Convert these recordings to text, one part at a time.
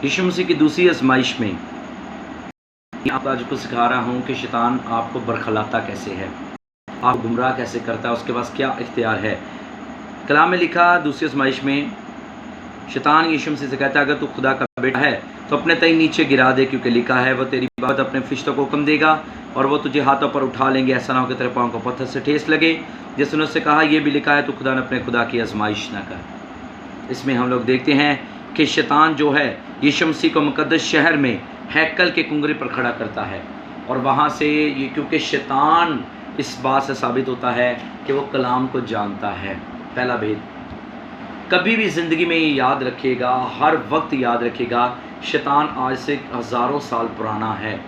यीशु मसीह की दूसरी आजमाइश में आप आज को सिखा रहा हूँ कि शैतान आपको बरखलाता कैसे है, आप गुमराह कैसे करता है, उसके पास क्या इख्तियार है। कलाम में लिखा दूसरी आजमाइश में शैतान यीशु मसीह से कहता है अगर तू खुदा का बेटा है तो अपने तई नीचे गिरा दे, क्योंकि लिखा है वो तेरी बात अपने फरिश्तों को हुक्म देगा और वो तुझे हाथों पर उठा लेंगे, ऐसा ना हो कि तेरे पाँव को पत्थर से ठेस लगे। जिसने उससे कहा यह भी लिखा है तू खुदा ने अपने खुदा की आजमाइश ना कर। इसमें हम लोग देखते हैं कि शैतान जो है यीशु मसीह को मुकद्दस शहर में हैकल के कुंगरे पर खड़ा करता है, और वहाँ से ये क्योंकि शैतान इस बात से साबित होता है कि वो कलाम को जानता है। पहला भेद कभी भी ज़िंदगी में ये याद रखिएगा, हर वक्त याद रखिएगा, शैतान आज से हज़ारों साल पुराना है।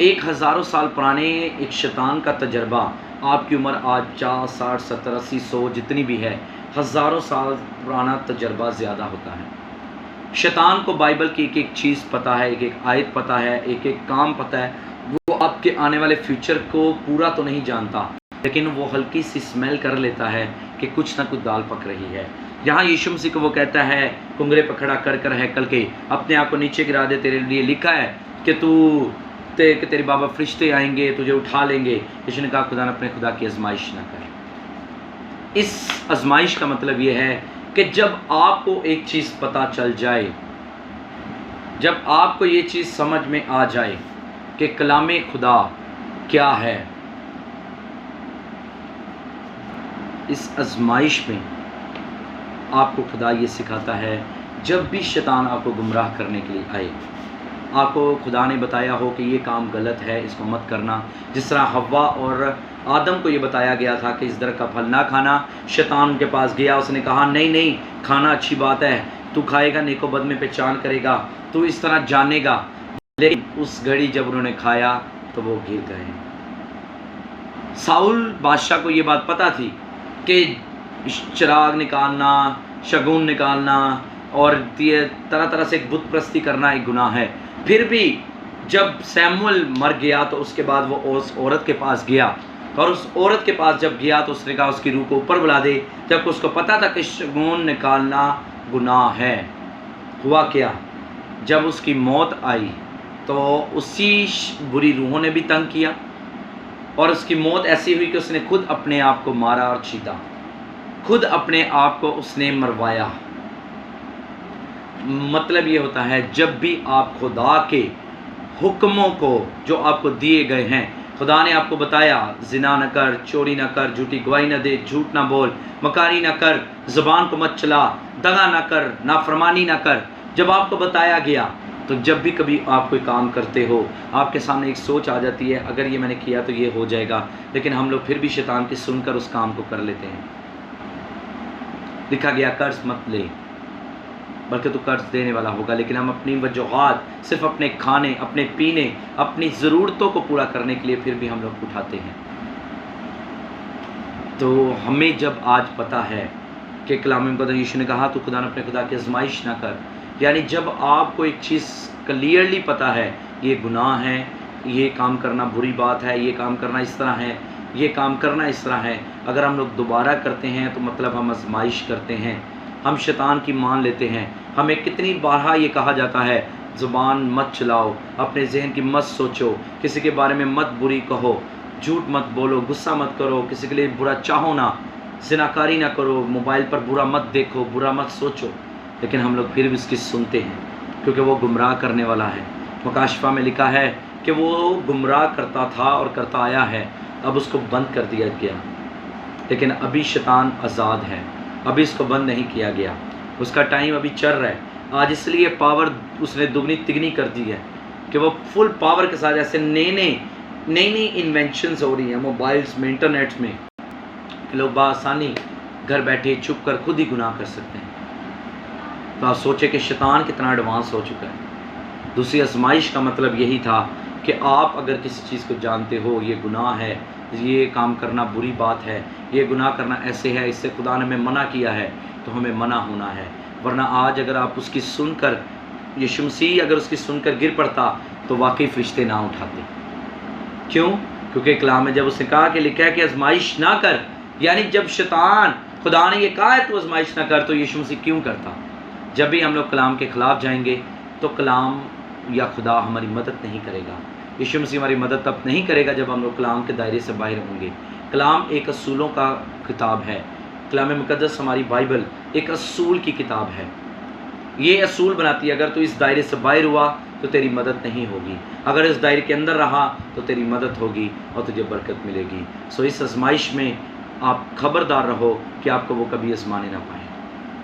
एक हज़ारों साल पुराने एक शैतान का तजर्बा, आपकी उम्र आज 50, 60, 70, 80, 100 जितनी भी है, हज़ारों साल पुराना तजर्बा ज़्यादा होता है। शैतान को बाइबल की एक एक चीज़ पता है, एक एक आयत पता है, एक एक काम पता है। वो आपके आने वाले फ्यूचर को पूरा तो नहीं जानता, लेकिन वो हल्की सी स्मेल कर लेता है कि कुछ ना कुछ दाल पक रही है। यहाँ यीशु मसीह को वो कहता है कुंगरे पर खड़ा कर कर हैकल के अपने आप को नीचे गिरा दे, तेरे लिए लिखा है कि तेरे बाबा फरिश्ते आएंगे, तुझे उठा लेंगे। यीशु ने कहा खुदा ने अपने खुदा की आजमाइश ना कर। इस आजमाइश का मतलब ये है कि जब आपको एक चीज़ पता चल जाए, जब आपको ये चीज़ समझ में आ जाए कि कलामे खुदा क्या है, इस आजमाइश में आपको खुदा ये सिखाता है। जब भी शैतान आपको गुमराह करने के लिए आए, आपको खुदा ने बताया हो कि ये काम गलत है, इसको मत करना। जिस तरह हव्वा और आदम को ये बताया गया था कि इस दरख्त का फल ना खाना, शैतान उनके पास गया, उसने कहा नहीं नहीं, खाना अच्छी बात है, तू खाएगा नेको बद में पहचान करेगा, तू इस तरह जानेगा। लेकिन उस घड़ी जब उन्होंने खाया तो वो गिर गए। साउल बादशाह को ये बात पता थी कि चिराग निकालना, शगुन निकालना और तरह तरह से बुत परस्ती करना एक गुनाह है। फिर भी जब सैमुअल मर गया तो उसके बाद वो उस औरत के पास गया, और उस औरत के पास जब गया तो उसने कहा उसकी रूह को ऊपर बुला दे। जब उसको पता था कि शगुन निकालना गुनाह है, हुआ क्या, जब उसकी मौत आई तो उसी बुरी रूहों ने भी तंग किया, और उसकी मौत ऐसी हुई कि उसने खुद अपने आप को मारा और चीता, खुद अपने आप को उसने मरवाया। मतलब ये होता है जब भी आप खुदा के हुक्मों को जो आपको दिए गए हैं, खुदा ने आपको बताया जिना न कर, चोरी न कर, झूठी गवाही न दे, झूठ न बोल, मकारी न कर, ज़ुबान को मत चला, दगा न कर, नाफरमानी न कर, जब आपको बताया गया तो जब भी कभी आप कोई काम करते हो आपके सामने एक सोच आ जाती है अगर ये मैंने किया तो ये हो जाएगा, लेकिन हम लोग फिर भी शैतान की सुनकर उस काम को कर लेते हैं। लिखा गया कर्ज मत ले, बल्कि तू कर्ज देने वाला होगा, लेकिन हम अपनी वजूहात सिर्फ अपने खाने, अपने पीने, अपनी ज़रूरतों को पूरा करने के लिए फिर भी हम लोग उठाते हैं। तो हमें जब आज पता है कि कलाम मुक़द्दस यीशु ने कहा तो खुदा ने अपने खुदा की आजमाइश ना कर, यानी जब आपको एक चीज़ क्लियरली पता है ये गुनाह है, ये काम करना बुरी बात है, ये काम करना इस तरह है, ये काम करना इस तरह है, अगर हम लोग दोबारा करते हैं तो मतलब हम आजमाइश करते हैं, हम शैतान की मान लेते हैं। हमें कितनी बार ये कहा जाता है ज़ुबान मत चलाओ, अपने जहन की मत सोचो, किसी के बारे में मत बुरी कहो, झूठ मत बोलो, गुस्सा मत करो, किसी के लिए बुरा चाहो ना, ज़िनाकारी ना करो, मोबाइल पर बुरा मत देखो, बुरा मत सोचो। लेकिन हम लोग फिर भी उसकी सुनते हैं क्योंकि वो गुमराह करने वाला है। मुकाशफा में लिखा है कि वो गुमराह करता था और करता आया है, अब उसको बंद कर दिया गया, लेकिन अभी शैतान आज़ाद है, अभी इसको बंद नहीं किया गया, उसका टाइम अभी चल रहा है। आज इसलिए पावर उसने दुगनी तिगनी कर दी है कि वो फुल पावर के साथ ऐसे नई इन्वेंशंस हो रही हैं मोबाइल्स में, इंटरनेट्स में, कि लोग बआसानी घर बैठे छुप कर खुद ही गुनाह कर सकते हैं। तो आप सोचें कि शैतान कितना एडवांस हो चुका है। दूसरी आजमाइश का मतलब यही था कि आप अगर किसी चीज़ को जानते हो ये गुनाह है, ये काम करना बुरी बात है, ये गुनाह करना ऐसे है, इससे खुदा ने हमें मना किया है, तो हमें मना होना है। वरना आज अगर आप उसकी सुनकर, यीशु मसीह अगर उसकी सुनकर गिर पड़ता तो वाकई फरिश्ते ना उठाते। क्यों? क्योंकि कलाम में जब उसने कहा कि लिखा है कि आजमाइश ना कर, यानी जब शैतान, खुदा ने ये कहा है तो आजमाइश ना कर, तो यीशु मसीह क्यों करता? جب بھی ہم لوگ کلام کے خلاف جائیں گے تو کلام یا خدا ہماری مدد نہیں کرے گا. یشوع مسیح ہماری مدد تب نہیں کرے گا جب ہم لوگ کلام کے دائرے سے باہر ہوں گے. کلام ایک اصولوں کا کتاب ہے. کلام مقدس ہماری بائبل ایک اصول کی کتاب ہے. یہ اصول بناتی ہے اگر تو اس دائرے سے باہر ہوا تو تیری مدد نہیں ہوگی، اگر اس دائرے کے اندر رہا تو تیری مدد ہوگی اور تجھے برکت ملے گی. سو اس آزمائش میں آپ خبردار رہو کہ آپ کو وہ کبھی آزمانے نہ پائے.